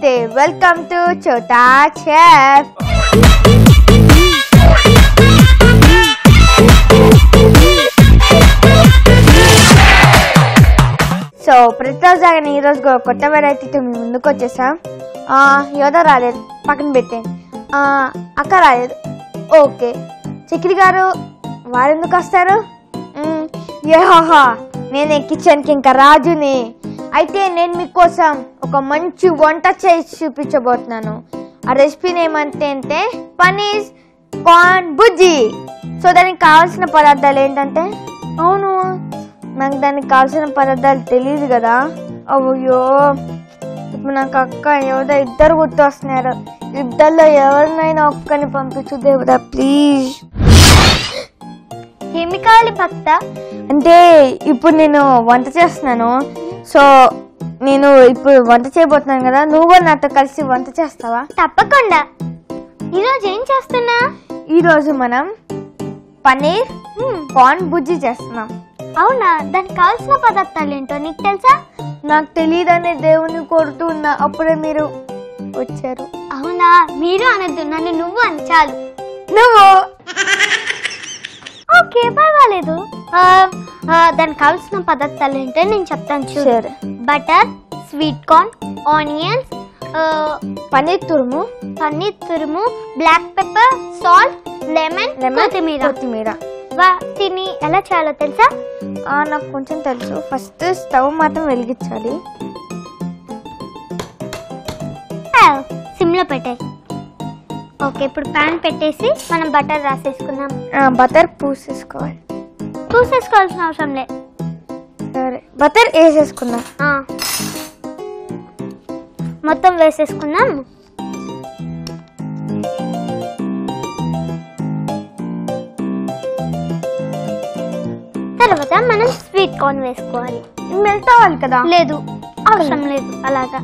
నమస్తే welcome to చోటా chef. So ప్రతిరోజు ఈరోజు కొత్త వెరైటీతో మేము ముందుకు వచ్చేసాం. యోధ రాలేదు, పక్కన పెట్టాను. అక్క రాలేదు, ఓకే. చక్రి గారు వారెందుకు వస్తారు? ఏహా, నేను కిచెన్కి ఇంకా రాజుని. అయితే నేను మీకోసం ఒక మంచి వంట చేసి చూపించబోతున్నాను. ఆ రెసిపీని ఏమంటే పనీర్ కార్న్ బుజ్జి. సో దానికి కావాల్సిన పదార్థాలు ఏంటంటే, అవును నాకు దానికి కావాల్సిన పదార్థాలు తెలియదు కదా. అయ్యో, ఇప్పుడు నాకు అక్క యోధ ఇద్దరు గుర్తు వస్తున్నారు. ఇద్దరిలో ఎవరినైనా ఒక్కని పంపించు దేవుడా ప్లీజ్. ఏమి కావాలి భక్త? అంటే ఇప్పుడు నేను వంట చేస్తున్నాను. సో నేను ఇప్పుడు వంట చేయబోతున్నాను కదా, నువ్వు నాతో కలిసి వంట చేస్తావా? తప్పకుండా. ఈరోజు ఏం చేస్తున్నా? ఈరోజు మనం పనీర్ కార్న్ బుజ్జి చేస్తున్నాం. అవునా? దానికి కావాల్సిన పదార్థాలు ఏంటో నీకు తెలుసా? నాకు తెలియదనే దేవుని కోరుతున్నా, అప్పుడే మీరు వచ్చారు. అవునా? మీరు అనద్దు, నన్ను నువ్వు అని చాలు. నువ్వు ఓకే, పర్వాలేదు. దానికి కావాల్సిన పదార్థాలు ఏంటో నేను చెప్తాను చూడు. Butter, sweet corn, onions, paneer తురుము, బ్లాక్ పెప్పర్, సాల్ట్, లెమన్, కొత్తిమీర. వాటిని ఎలా చేయాలో తెలుసా? నాకు కొంచెం తెలుసు. ఫస్ట్ స్టవ్ మాత్రం వెలిగించాలి. సిమ్లో పెట్టాయి. ఓకే, ఇప్పుడు ప్యాన్ పెట్టేసి మనం బటర్ రాసేసుకుందాం. బటర్ పూసేసుకోవాలి. పూసేసుకోవాల్సిన అవసరం లే. సరే, బటర్ వేసేసుకుందాం. మొత్తం వేసేసుకుందాం. తర్వాత మనం స్వీట్ కార్న్ వేసుకోవాలి. మెల్ట్ అవ్వాలి కదా? లేదు, అవసరం లేదు. అలాగా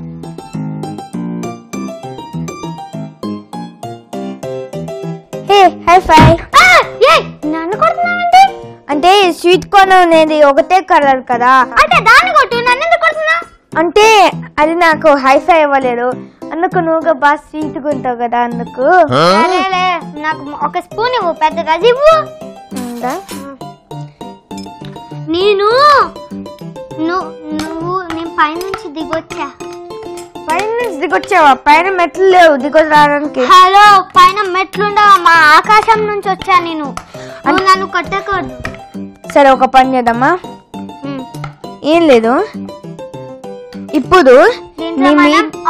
నన్ను కొడుతున్నావండి? అంటే స్వీట్ కార్న్ అనేది ఒకటే కలర్ కదా, అంటే దాన్ని కొట్టు. నన్ను ఎందుకు కొడుతున్నావు? అంటే అది నాకు హైఫై ఇవ్వలేదు, అందుకు నువ్వు బాగా స్వీట్గా ఉంటావు కదా, అందుకు. నాకు ఒక స్పూన్ ఇవ్వు, పెద్ద గది ఇవ్వు. నేను పైనుంచి దిగొచ్చా. పైనుంచి దిగొచ్చావా? పైన మెట్లు లేవు దిగొచ్చి రావడానికి. హలో, పైన మెట్లుండవా? మా ఆకాశం నుంచి వచ్చా నేను. నన్ను కొట్టకూడదు. సరే, ఒక పని చేద్దామా? ఏం లేదు, ఇప్పుడు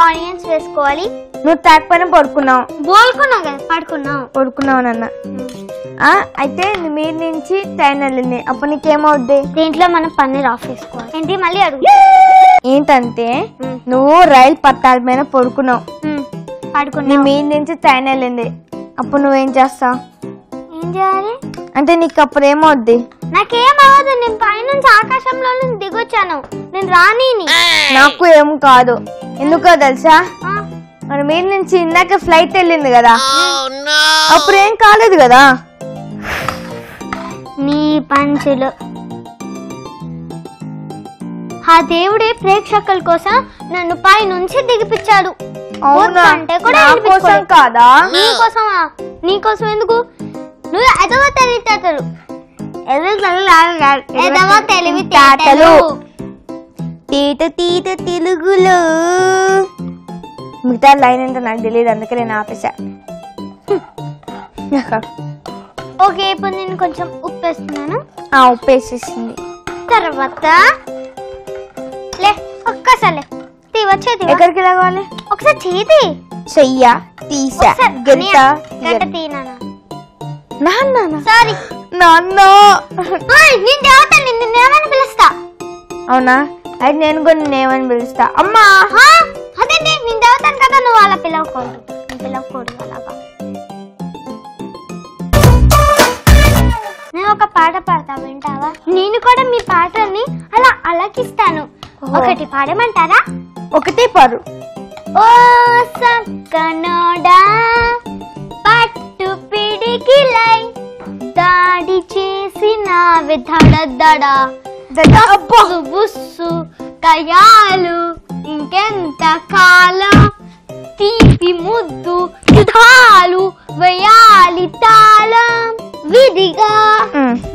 ఆనియన్స్ వేసుకోవాలి. నువ్వు ట్యాక్ పైన పడుకున్నావు. బోల్కున్నావు కదా? పడుకున్నావు నాన్న. అయితే మీద నుంచి ట్రైన్ వెళ్ళింది, అప్పుడు నీకేమవుద్ది? దీంట్లో మనం పన్నీర్ ఆఫ్ చేసుకోవాలి. ఏంటి మళ్ళీ అడుగు? ఏంటంటే నువ్వు రైలు పట్టాల మీద పడుకున్నావు, నీ మీద నుంచి ట్రైన్ వెళ్ళింది, అప్పుడు నువ్వేం చేస్తావు? ఏం చేయాలి అంటే నీకు అప్పుడు ఏమవుద్ది? నాకేమవ్వదు, నేను పైనుంచి ఆకాశంలో నుంచి దిగొచ్చాను. నేను రానీని. నాకు ఏం కాదు, ఎందుకో తెలుసా? మరి మీద నుంచి ఇందాక ఫ్లైట్ వెళ్ళింది కదా, అప్పుడు ఏం కాలేదు కదా. నీ పంచులు. ఆ దేవుడే ప్రేక్షకుల కోసం నన్ను పై నుంచి దిగిపించాడు. అంటే కాదా? నీకోసమా? నీకోసం ఎందుకు? నువ్వు ఎదవ తెలివితేటలు తీట తెలుగులో. మిగతా లైన్ ఏంటో నాకు తెలియదు, అందుకే నేను ఆపేసా. ఓకే, ఇప్పుడు నేను కొంచెం ఉప్పు వేస్తున్నాను. ఉప్పు వేసేసింది. తర్వాత ఒక్కసారి వచ్చేది ఎక్కడికి లాగాలి? ఒకసారి చేతి చెయ్యా తీసా గంట సారీ నాన్న. నిన్నేమని పిలుస్తా? అవునా? అయితే నేను కూడా నేనేమని పిలుస్తా? అమ్మా. అదే నేను దేవతాను కదా, నువ్వు అలా పిలవకూడదు అలాగా. నేను ఒక పాట పాడతా, వింటావా? నేను కూడా మీ పాటని అలా అలకిస్తాను. ఒకటి పాడమంటారా? ఒకటే పాడు. ఓ సక్కనోడా పట్టు పిడికిలై దాడి చేసిన దడ బుస్సు కయాలు ఇంకెంత కాలం ముద్దు యుధాలు వేయాలి తాళం విధిగా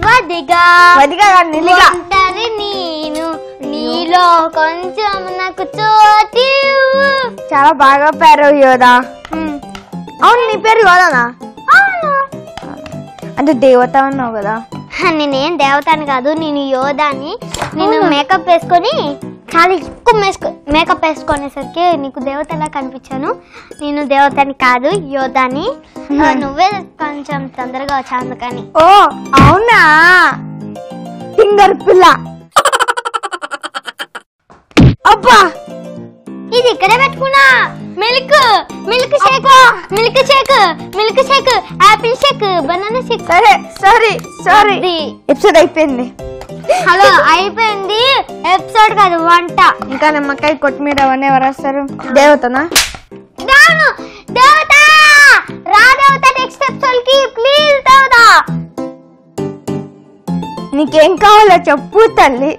వదిగా ఒంటరి నేను నీలో కొంచెం నాకు చోటి. చాలా బాగా పేరు యోధా. అవును నీ పేరు యోధానా? అవును. అంటే దేవత అన్నావు కదా. నేనేం దేవతని కాదు, నేను యోధాని. నేను మేకప్ వేసుకొని చాలా ఎక్కువ మేకప్ వేసుకునేసరికి నీకు దేవతలా కనిపించాను. నేను దేవతని కాదు, యోధాని. నువ్వే కొంచెం తొందరగా వచ్చా అందుకని. ఓ అవునా, ఫింగర్ పిల్ల. అబ్బా ఇది ఇక్కడే పెట్టుకున్నా. Milk shake apple shake banana shake. సరే సారీ ఎపిసోడ్ అయిపోయింది. హలో అయిపోయింది ఎపిసోడ్ కాదు, వంట. ఇంకా నిమ్మకాయ కొత్తిమీర అవన్నీ ఎవరు వస్తారు? దేవతనా? దేవత రా, దేవత నెక్స్ట్ ఎపిసోడ్ కి ప్లీజ్. దేవత నీకేం కావాలో చెప్పు తల్లి.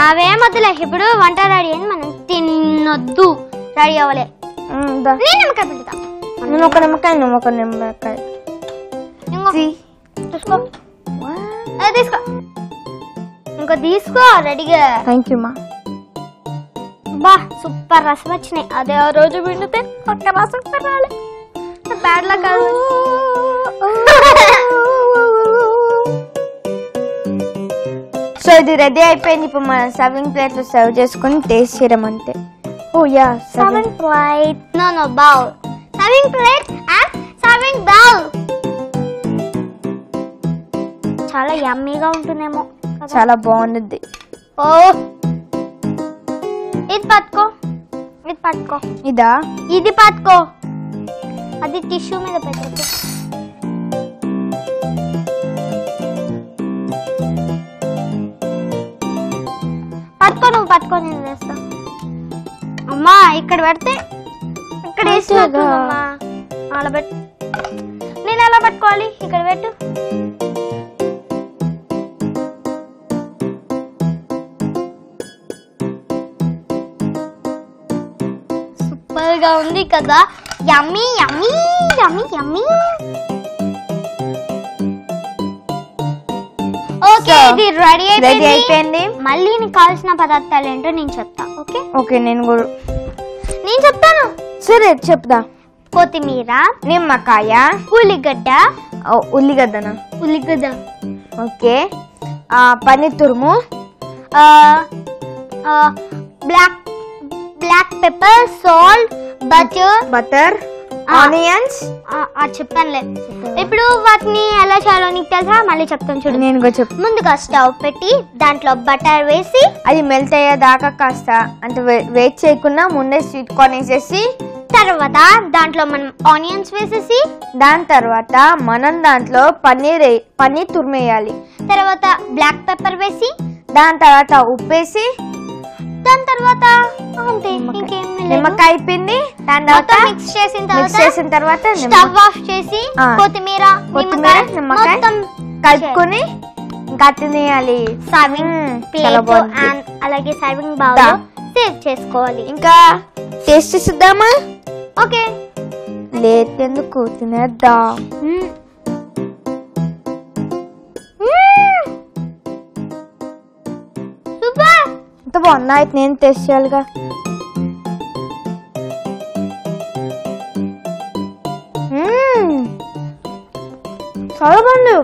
అవేమొద్దులే, ఇప్పుడు వంట రెడీ అయింది, మనం తినొద్దు. రెడీ అవ్వలే. నిమ్మకాయ పెడతా. నువ్వు ఒక నిమ్మకాయ తీసుకో. ఇంకో తీసుకో రెడీగా. థ్యాంక్ యూ మా. బా సూపర్ రసం వచ్చినాయి. అదే ఆ రోజు పిండితే ఒక్క రసం రాలే. బ్యాడ్ లా కాదు. సో ఇది రెడీ అయిపోయింది. ఇప్పుడు మనం సర్వింగ్ ప్లేట్ లో సర్వ్ చేసుకుని టేస్ట్ చేయడం అంతే. Oh yeah, serving plate. No bowl. Serving plate and serving bowl. చాలా యమ్మీగా ఉంటుందేమో. చాలా బాగుంది. ఓ ఇది పట్టుకో. ఇదా? ఇది పట్టుకో. అది టిష్యూ మీద పెట్టు. పట్టుకో నేను వేస్తా. అమ్మా ఇక్కడ పెడితే ఇక్కడ వేసినమ్మా. అలా పెట్టు. నేను ఎలా పట్టుకోవాలి? ఇక్కడ పెట్టు. సూపర్ గా ఉంది కదా. యమ్మీ యమ్మీ యమ్మీ యమ్మీ. ఓకే ఇది రెడీ అయిపోయింది. మళ్ళీ నీకు కావాల్సిన పదార్థాలు ఏంటో నేను చెప్తా. ఓకే నేను చెప్తాను. సరే చెప్తా. కొత్తిమీర, నిమ్మకాయ, ఉల్లిగడ్డ. ఉల్లిగడ్డ. ఓకే. పన్నీర్ తురుము, black pepper, salt, butter, onions. చెప్పానులే. ఇప్పుడు వాటిని ఎలా చేయాలో నీకు తెలుసా? మళ్ళీ చెప్తాను చూడు. నేను కూడా చెప్పు. ముందుగా స్టవ్ పెట్టి దాంట్లో బటర్ వేసి అది మెల్ట్ అయ్యేదాకా కాస్త అంటే వెయిట్ చేయకుండా ముందే స్వీట్ కార్న్ వేసేసి, తర్వాత దాంట్లో మనం ఆనియన్స్ వేసేసి, దాని తర్వాత మనం దాంట్లో పన్నీర్ తురిమేయాలి. తర్వాత బ్లాక్ పెప్పర్ వేసి, దాని తర్వాత ఉప్పేసి, దాని తర్వాత అంతే, ఇంకేం నిమ్మకాయ పిండి, దాని తర్వాత మిక్స్ చేసిన తర్వాత స్టవ్ ఆఫ్ చేసి కొత్తిమీర నిమ్మకాయ కలుపుకొని ఇంకా తినేయాలి. సర్వింగ్ ప్లేట్ అండ్ అలాగే సర్వింగ్ బౌల్ లో సేవ్ చేసుకోవాలి. ఇంకా టేస్ట్ చేద్దామా? ఓకే లేదెందుకు, తినేద్దాం. సూపర్. ఎంత బాగుందా? అయితే నేను టేస్ట్ చేయాలిగా. చాలా బాగుంది.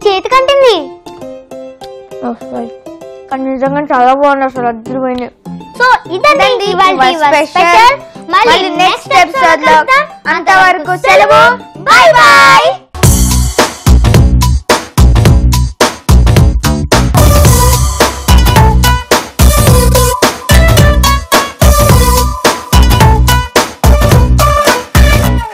చేతి కంటింది కానీ నిజంగా చాలా బాగుంది. అసలు అద్భుతమైంది. సో ఇదండి ఇవాల్టి స్పెషల్. మళ్ళీ నెక్స్ట్ ఎపిసోడ్ లో. అంతవరకు సెలవు. By by.